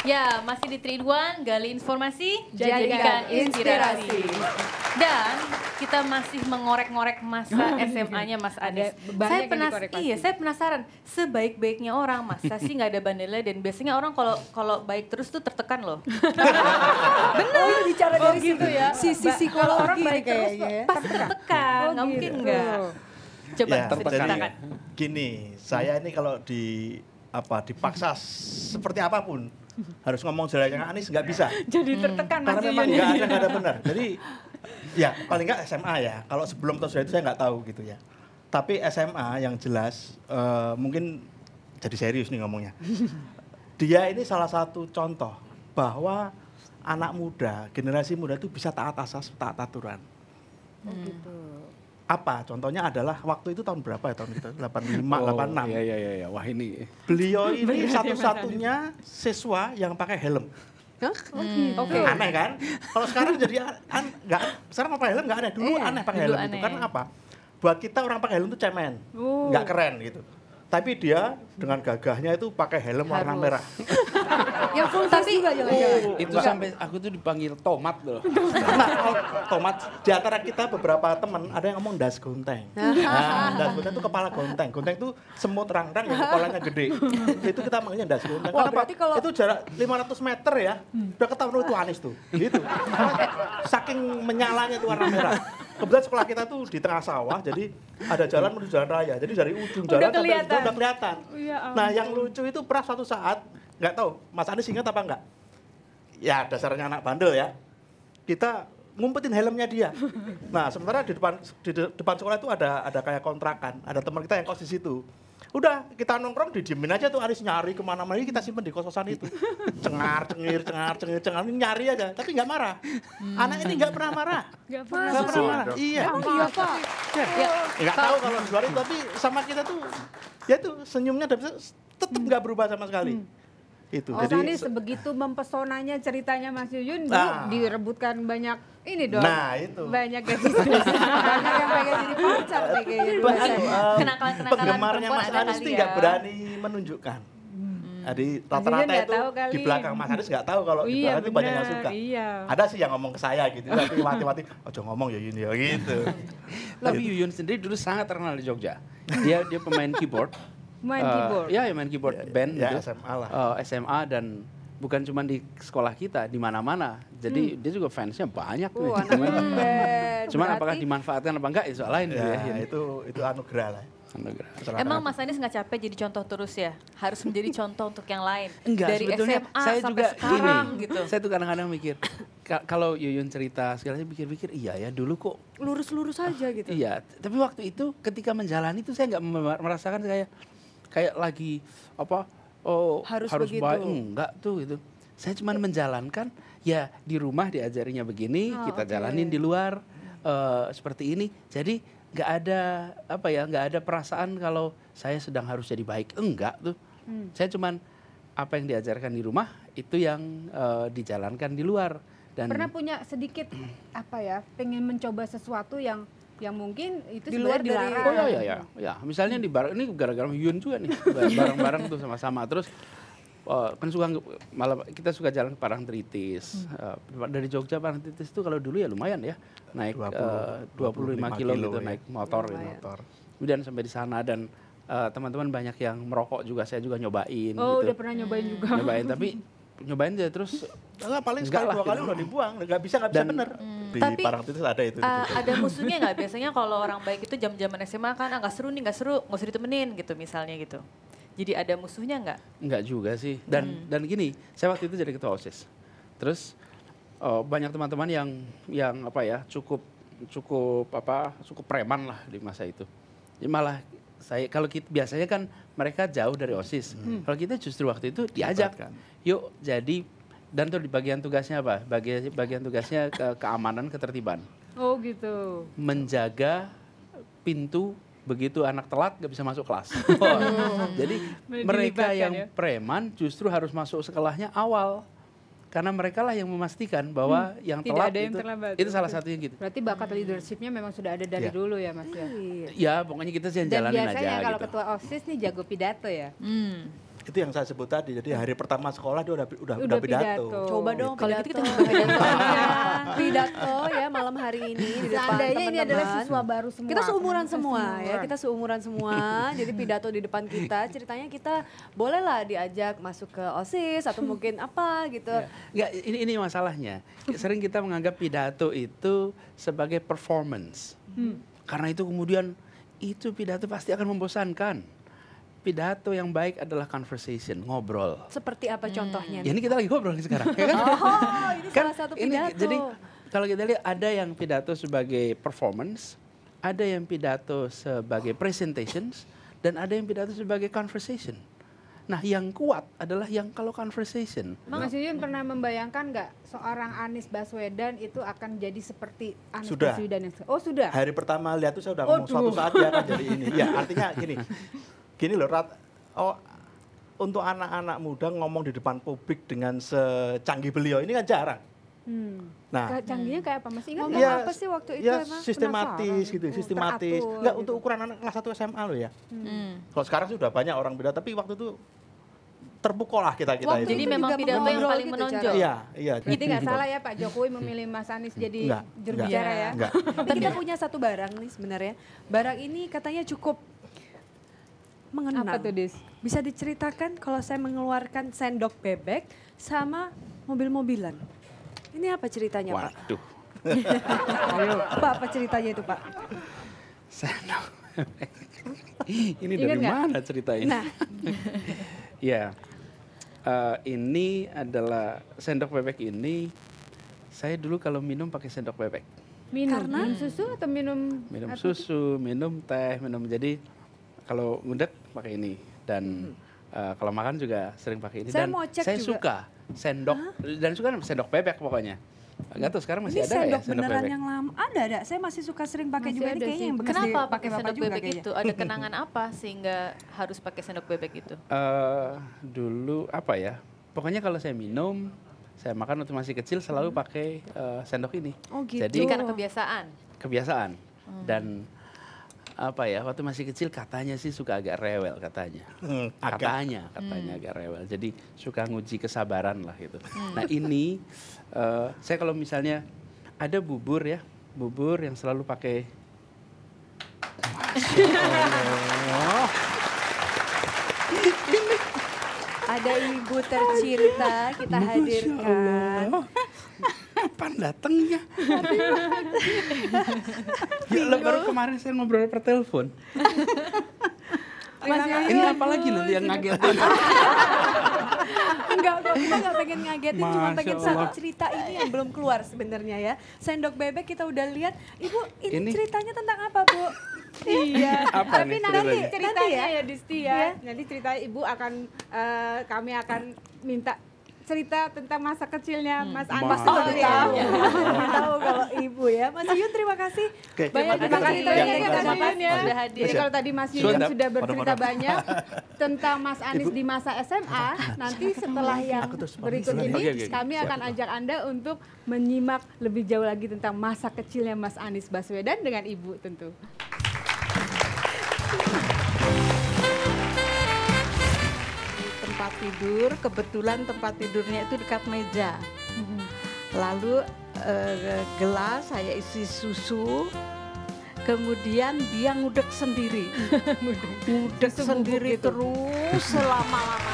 Ya, masih di 3 in 1, gali informasi, jadikan inspirasi. Dan kita masih mengorek-ngorek masa SMA-nya Mas Anies. Saya penasaran, sebaik-baiknya orang masa sih nggak ada bandelnya, dan biasanya orang kalau baik terus tuh tertekan loh. Benar. Oh, bicara dari situ ya. Sisi psikologi orang baik terus pasti tertekan, nggak mungkin nggak. Coba Ya, ceritakan. gini, saya ini kalau dipaksa seperti apapun harus ngomong jalannya Anies nggak bisa. Jadi tertekan Karena Mas memang Yuyun. nggak ada benar. Jadi ya paling nggak SMA ya. Kalau sebelum atau sudah itu saya nggak tahu gitu ya. Tapi SMA yang jelas mungkin jadi serius nih ngomongnya. Dia ini salah satu contoh bahwa anak muda, generasi muda itu bisa taat asas, taat aturan. Oh, gitu. Apa? Contohnya adalah waktu itu tahun berapa ya? Tahun kita 85, 86. Iya. Wah ini. Beliau ini satu-satunya siswa yang pakai helm. Oke. Aneh kan? Kalau sekarang jadi nggak, sekarang pakai helm nggak ada. Dulu aneh pakai dulu helm itu. aneh. Karena apa? Buat kita orang pakai helm itu cemen, nggak keren gitu. Tapi dia dengan gagahnya itu pakai helm warna Harus. merah. Yang full face juga jangan-jangan. Itu sampai aku tuh dipanggil tomat loh. Nah, tomat di antara kita beberapa teman ada yang ngomong das gonteng. Nah, das gonteng itu kepala gonteng. Gonteng itu semut rang-rang yang kepalanya gede. Itu kita manggilnya das gonteng. Wah, Kenapa? berarti kalau- Itu jarak 500 meter ya. Udah ketahuan itu Anies tuh. Gitu. Karena saking menyalanya itu warna merah. Kebetulan sekolah kita tuh di tengah sawah, jadi ada jalan menuju jalan raya. Jadi dari ujung jalan sampai ujung udah kelihatan. Ya ampun. Nah, yang lucu itu pernah suatu saat, nggak tahu Mas Anies ingat apa enggak? Ya dasarnya anak bandel ya. Kita ngumpetin helmnya dia. Nah, sementara di depan sekolah itu ada kayak kontrakan, ada teman kita yang kos di situ. Udah, kita nongkrong didiemin aja tuh Anies nyari kemana-mana, kita simpen di kos-kosan itu. Cengar-cengir, ini nyari aja, tapi nggak marah. Anak ini nggak pernah marah. Nggak Nggak pernah marah. Iya. Iya, Pak. Ya, nggak tahu kalau di luar itu, tapi sama kita tuh, ya tuh senyumnya tetap nggak berubah sama sekali. Itu. Oh, Jadi Sani sebegitu mempesonanya ceritanya Mas Yuyun, Nah. direbutkan banyak ini dong. Nah, itu. Banyak gadis-gadis. Banyak yang pengen jadi pacar nih kayaknya. Kenakalan-kenakalan penggemarnya perempuan Mas ada Anies kali itu ya. nggak berani menunjukkan. Jadi rata-rata nggak itu tahu kali. di belakang Mas Anies nggak tahu kalau di Iya, belakang itu banyak yang benar, suka. iya. Ada sih yang ngomong ke saya gitu, tapi mati-mati, ojo ngomong ya Yun ya gitu. Tapi Yuyun sendiri dulu sangat terkenal di Jogja. Dia pemain keyboard. Main keyboard. Iya, main keyboard band Ya, gitu. SMA lah. SMA dan bukan cuma di sekolah kita, di mana-mana. Jadi dia juga fansnya banyak nih. Anak band. Cuman apakah Berarti- dimanfaatkan apa enggak itu soal lain gitu Ya, ya. itu anugerah lah. Anugerah. Emang Mas Anies nggak capek jadi contoh terus ya? Harus menjadi contoh untuk yang lain. Enggak, Dari sebetulnya SMA saya sampai juga sekarang gini. gitu. Saya tuh kadang-kadang mikir, kalau Yuyun cerita segalanya pikir-pikir, iya ya dulu kok. Lurus-lurus aja gitu. Iya, tapi waktu itu ketika menjalani itu saya nggak merasakan kayak lagi apa? Oh, Harus begitu. baik, enggak tuh gitu. Saya cuma menjalankan, ya di rumah diajarinya begini, kita jalanin di luar seperti ini. Jadi nggak ada perasaan kalau saya sedang harus jadi baik, enggak tuh. Saya cuman apa yang diajarkan di rumah itu yang dijalankan di luar. Dan Pernah punya sedikit pengen mencoba sesuatu yang mungkin itu Di luar sebenarnya dari- dilarang. oh ya, misalnya di bareng ini gara-gara Yun juga nih, bareng-bareng tuh sama-sama. Terus kan malah kita suka jalan ke Parangtritis. Dari Jogja Parangtritis itu kalau dulu ya lumayan ya, naik 25 kilo gitu ya. naik motor gitu. Kemudian sampai di sana dan teman-teman banyak yang merokok juga, saya juga nyobain Oh, gitu. udah pernah nyobain juga. Tapi nyobain aja terus Enggak, paling Enggak sekali lah, dua kali gitu. udah dibuang, nggak bisa Dan- bener. Di Tapi, Parangtritis ada itu. Ada musuhnya nggak? Biasanya kalau orang baik itu jam-jaman SMA kan nggak seru, nggak usah ditemenin gitu misalnya gitu. Jadi ada musuhnya nggak? Enggak juga sih. Dan gini, saya waktu itu jadi ketua OSIS. Terus banyak teman-teman yang cukup preman lah di masa itu. Jadi malah kalau kita biasanya kan mereka jauh dari OSIS. Kalau kita justru waktu itu diajak, Dilibatkan. yuk jadi dan tuh di bagian tugasnya apa? Bagian tugasnya keamanan, ketertiban. Oh gitu. Menjaga pintu begitu anak telat gak bisa masuk kelas. Jadi mereka Dilibatkan yang ya. preman justru harus masuk sekolahnya awal. Karena mereka lah yang memastikan bahwa yang Tidak telat ada yang terlambat. itu salah satunya gitu. Berarti bakat leadershipnya memang sudah ada dari Iya. dulu ya Mas ya. Ya pokoknya kita Dan jalanin biasanya aja kalau gitu. ketua OSIS nih jago pidato ya. Itu yang saya sebut tadi. Jadi hari pertama sekolah dia udah pidato. Coba dong Kalau gitu kita pidato. coba pidato aja. Pidato ya malam hari ini di depan Seandainya ini adalah teman-teman. siswa baru semua. Kita seumuran semua ya, Seumuran. kita seumuran semua. Jadi pidato di depan kita, ceritanya kita bolehlah diajak masuk ke OSIS atau mungkin apa gitu. Enggak, ini masalahnya. Sering kita menganggap pidato itu sebagai performance. Karena itu kemudian itu pidato pasti akan membosankan. Pidato yang baik adalah conversation, ngobrol. Seperti apa contohnya? Ya ini kita lagi ngobrol nih sekarang. Ya kan? Oh, ini Kan salah satu ini, pidato. jadi kalau kita lihat ada yang pidato sebagai performance, ada yang pidato sebagai presentations, dan ada yang pidato sebagai conversation. Nah, yang kuat adalah yang kalau conversation. Mas Yuyun pernah membayangkan nggak seorang Anies Baswedan itu akan jadi seperti Anies Sudah. Baswedan yang oh sudah. Hari pertama lihat tuh saya udah ngomong suatu saat dia akan jadi ini. Ya artinya gini loh untuk anak-anak muda ngomong di depan publik dengan secanggih beliau ini kan jarang. Nah, Canggihnya kayak apa? Masih ingat Ngomong nggak? apa sih waktu itu ya emang? sistematis Penasaran. gitu, sistematis. Teratur Enggak gitu. untuk ukuran anak kelas 1 SMA loh ya. Kalau sekarang sih udah banyak orang beda, tapi waktu itu terpukul lah kita Waktu itu. Jadi itu memang juga pidato yang mengontrol paling gitu menonjol. Iya, iya. Jadi nggak salah ya Pak Jokowi memilih Mas Anies jadi Enggak, juru enggak. bicara ya. Enggak. Tapi kita punya satu barang nih sebenarnya. Barang ini katanya cukup mengenal. Apa tuh, Dis? Bisa diceritakan kalau saya mengeluarkan sendok bebek sama mobil-mobilan. Ini apa ceritanya, Pak? Waduh. Ayo, apa ceritanya itu, Pak? Sendok bebek. Ini Ingat dari nggak? mana cerita ini? Nah, Ya, ini adalah sendok bebek ini. Saya dulu kalau minum pakai sendok bebek. Minum, Karena- minum susu atau minum Minum apa? susu, minum teh, minum. Jadi kalau ngudek pakai ini dan kalau makan juga sering pakai ini. Saya Dan mau cek saya juga. suka sendok dan suka sendok bebek pokoknya. Nggak tahu sekarang masih ini ada nggak ya sendok sendok beneran bebek? yang lama. Ada. Saya masih suka sering pakai Masih juga ini ada kayaknya sih. yang bekas Kenapa dipakai pakai Bapak sendok juga bebek kayaknya. itu? Ada kenangan apa sehingga harus pakai sendok bebek itu? Dulu apa ya? Pokoknya kalau saya minum, saya makan waktu masih kecil selalu pakai sendok ini. Oh gitu. Jadi Jadi karena kebiasaan. kebiasaan dan apa ya, waktu masih kecil katanya sih suka agak rewel katanya. Agak. Katanya agak rewel. Jadi suka nguji kesabaran lah gitu. Nah ini saya kalau misalnya ada bubur ya, bubur yang selalu pakai. Ada ibu tercinta kita hadirkan. Kapan datangnya? Ya Allah, baru kemarin saya ngobrol per telepon. Ini apa lagi nanti yang ngagetin? Enggak, kok kita nggak pengen ngagetin, cuma Masya pengen Allah. satu cerita ini yang belum keluar sebenarnya ya. Sendok bebek kita udah lihat, Ibu ini ceritanya tentang apa, Bu? Iya. Apa Tapi nih nanti ceritanya? ceritanya Nanti ya Disti ya. Nanti cerita Ibu akan kami akan minta cerita tentang masa kecilnya Mas Anies. Mas Tahu Anies. ya. Tahu kalau Ibu ya. Mas Yuyun terima kasih. Oke, Banyak terima kasih cerita banyak yang ya, kita Mas dapat. Yuyun ya. Sudah hadir. Jadi kalau tadi Mas Yuyun Sudah. sudah bercerita Waduh. banyak tentang Mas Anies di masa SMA, nanti setelah yang Aku terus berikut pamit. ini Oke. kami akan ajak Anda untuk menyimak lebih jauh lagi tentang masa kecilnya Mas Anies Baswedan dengan Ibu tentu. Tempat tidur, kebetulan tempat tidurnya itu dekat meja. Lalu gelas saya isi susu, kemudian dia ngudek sendiri. Ngudek sendiri terus selama-lamanya.